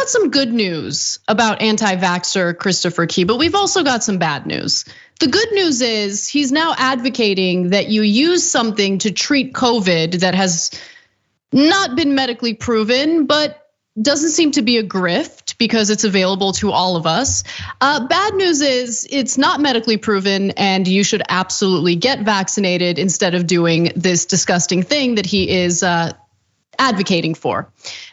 got some good news about anti-vaxxer Christopher Key, but we've also got some bad news. The good news is he's now advocating that you use something to treat COVID that has not been medically proven, but doesn't seem to be a grift because it's available to all of us. Bad news is it's not medically proven and you should absolutely get vaccinated instead of doing this disgusting thing that he is advocating for.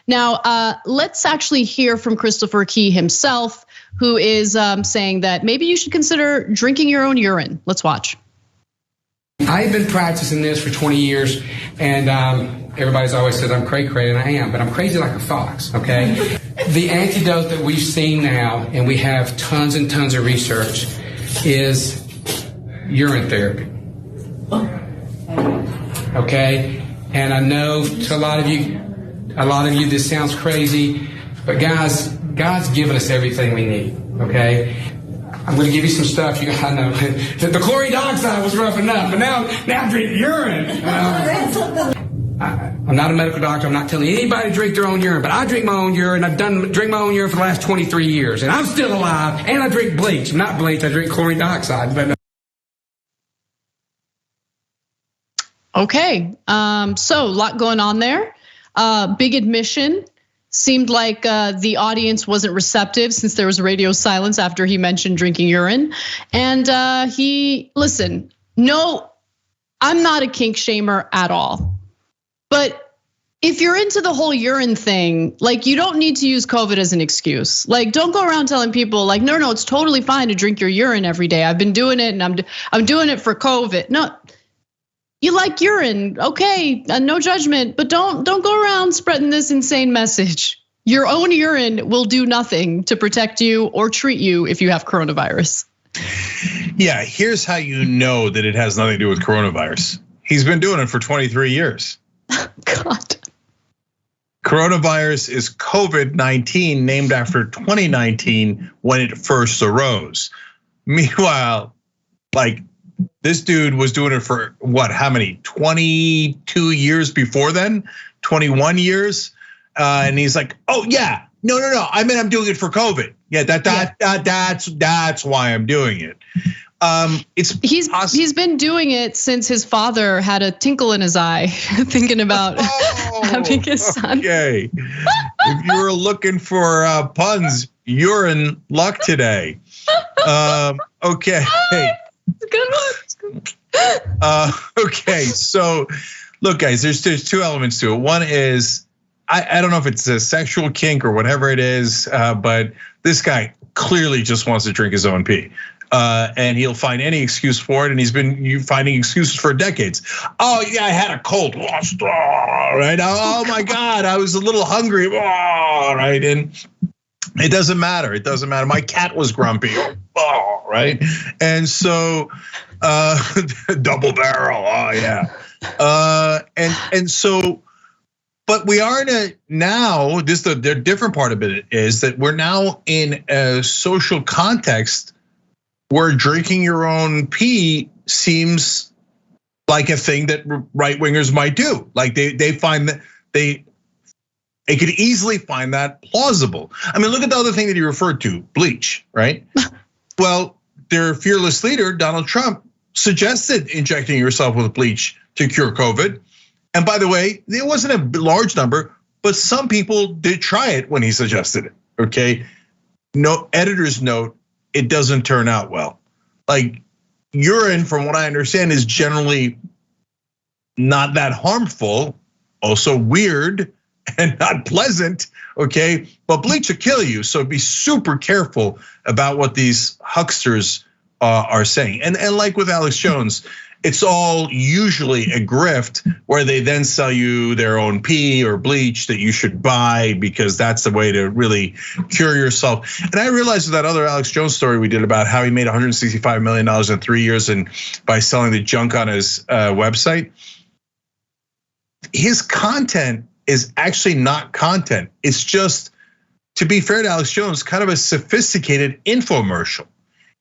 Now, let's actually hear from Christopher Key himself, who is saying that maybe you should consider drinking your own urine. Let's watch. I've been practicing this for 20 years, and everybody's always said I'm cray-cray, and I am, but I'm crazy like a fox, okay? The antidote that we've seen now, and we have tons and tons of research, is urine therapy, okay? And I know to a lot of you this sounds crazy, but guys, God's given us everything we need, okay? I'm going to give you some stuff you gotta know. The chlorine dioxide was rough enough, but now I drink urine. I'm not a medical doctor. I'm not telling anybody to drink their own urine, but I drink my own urine. I've drink my own urine for the last 23 years, and I'm still alive. And I drink bleach. Not bleach. I drink chlorine dioxide. But Okay, so a lot going on there. Big admission. Seemed like the audience wasn't receptive since there was radio silence after he mentioned drinking urine. And no, I'm not a kink shamer at all. But if you're into the whole urine thing, like you don't need to use COVID as an excuse. Like don't go around telling people like, no, it's totally fine to drink your urine every day. I've been doing it and I'm doing it for COVID. No. You like urine, okay, no judgment, but don't go around spreading this insane message. Your own urine will do nothing to protect you or treat you if you have coronavirus. Yeah, here's how you know that it has nothing to do with coronavirus. He's been doing it for 23 years. God. Coronavirus is COVID-19, named after 2019 when it first arose. Meanwhile, like, this dude was doing it for what, how many, 22 years before then, 21 years? And he's like, oh yeah, no, I mean, I'm doing it for COVID. Yeah, that's why I'm doing it. He's been doing it since his father had a tinkle in his eye, thinking about having his son. Okay, if you were looking for puns, you're in luck today. Okay. Good one. Okay, so look, guys, there's two elements to it. One is I don't know if it's a sexual kink or whatever it is, but this guy clearly just wants to drink his own pee. And he'll find any excuse for it, and he's been finding excuses for decades. Oh yeah, I had a cold, right? Oh my God, I was a little hungry, right? And it doesn't matter. It doesn't matter. My cat was grumpy, right? And so double barrel, oh yeah. And so, but we are in a now. The different part of it is that we're now in a social context where drinking your own pee seems like a thing that right wingers might do. Like they find that they could easily find that plausible. I mean, look at the other thing that he referred to, bleach, right? Well, their fearless leader, Donald Trump, suggested injecting yourself with bleach to cure COVID. And by the way, it wasn't a large number, but some people did try it when he suggested it, okay? No, editor's note, it doesn't turn out well. Like urine, from what I understand, is generally not that harmful, also weird and not pleasant, okay? But bleach will kill you, so be super careful about what these hucksters are saying. And like with Alex Jones, it's all usually a grift where they then sell you their own pee or bleach that you should buy because that's the way to really cure yourself. And I realized that other Alex Jones story we did about how he made $165 million in 3 years and by selling the junk on his website. His content is actually not content. It's just, to be fair to Alex Jones, kind of a sophisticated infomercial.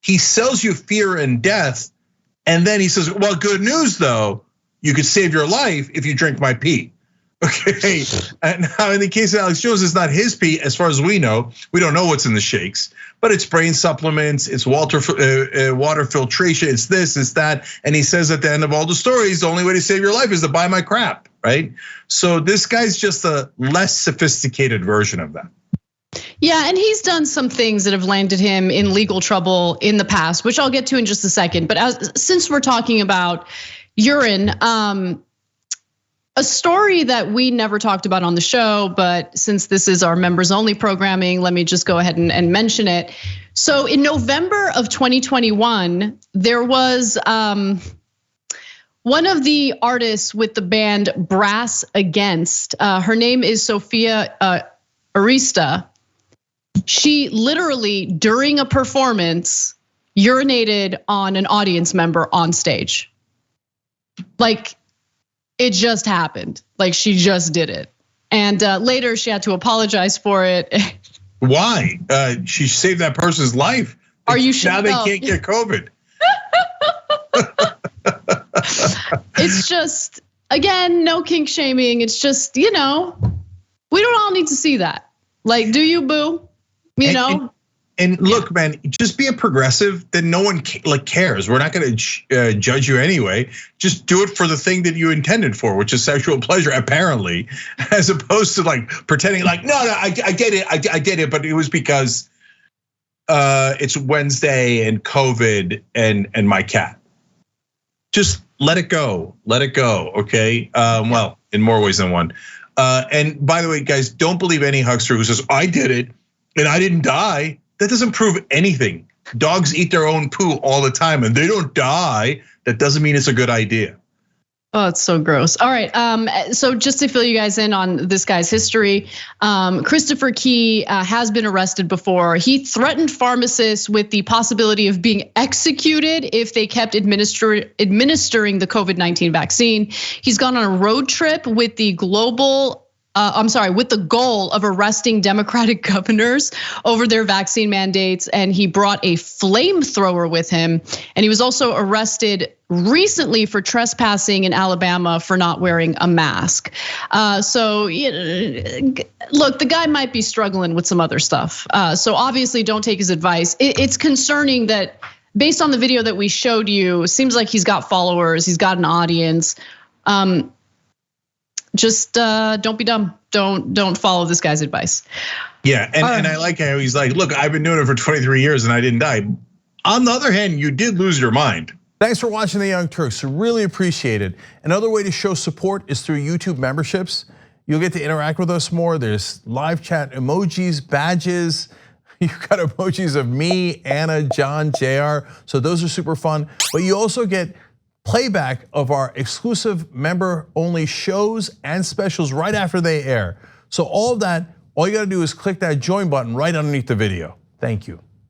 He sells you fear and death, and then he says, well, good news though, you could save your life if you drink my pee. Okay, and now in the case of Alex Jones, it's not his pee, as far as we know. We don't know what's in the shakes, but it's brain supplements, it's water filtration, it's this, it's that. And he says at the end of all the stories, the only way to save your life is to buy my crap, right? So this guy's just a less sophisticated version of that. Yeah, and he's done some things that have landed him in legal trouble in the past, which I'll get to in just a second. But since we're talking about urine, a story that we never talked about on the show, but since this is our members only programming, let me just go ahead and mention it. So in November of 2021, there was one of the artists with the band Brass Against. Her name is Sophia Arista. She literally, during a performance, urinated on an audience member on stage. Like, it just happened. Like, she just did it. And later she had to apologize for it. Why? She saved that person's life. Are you sure? Now they can't get COVID. It's just, again, no kink shaming. It's just, we don't all need to see that. Like, do you, boo? And look, man, just be a progressive, then no one cares. We're not gonna judge you anyway. Just do it for the thing that you intended for, which is sexual pleasure, apparently, as opposed to like pretending like, no, I did it, I did it, but it was because it's Wednesday and COVID and my cat. Just let it go, okay? Well, in more ways than one. And by the way, guys, don't believe any huckster who says, I did it and I didn't die. That doesn't prove anything. Dogs eat their own poo all the time and they don't die. That doesn't mean it's a good idea. Oh, it's so gross. All right, so just to fill you guys in on this guy's history, Christopher Key has been arrested before. He threatened pharmacists with the possibility of being executed if they kept administering the COVID-19 vaccine. He's gone on a road trip with the with the goal of arresting Democratic governors over their vaccine mandates, and he brought a flamethrower with him. And he was also arrested recently for trespassing in Alabama for not wearing a mask. So look, the guy might be struggling with some other stuff. So obviously don't take his advice. It's concerning that based on the video that we showed you, it seems like he's got followers, he's got an audience. Just don't be dumb. Don't follow this guy's advice. Yeah, and I like how he's like, look, I've been doing it for 23 years and I didn't die. On the other hand, you did lose your mind. Thanks for watching the Young Turks. Really appreciate it. Another way to show support is through YouTube memberships. You'll get to interact with us more. There's live chat emojis, badges. You've got emojis of me, Anna, John, JR. So those are super fun. But you also get playback of our exclusive member-only shows and specials right after they air. So all of that, all you gotta do is click that join button right underneath the video. Thank you.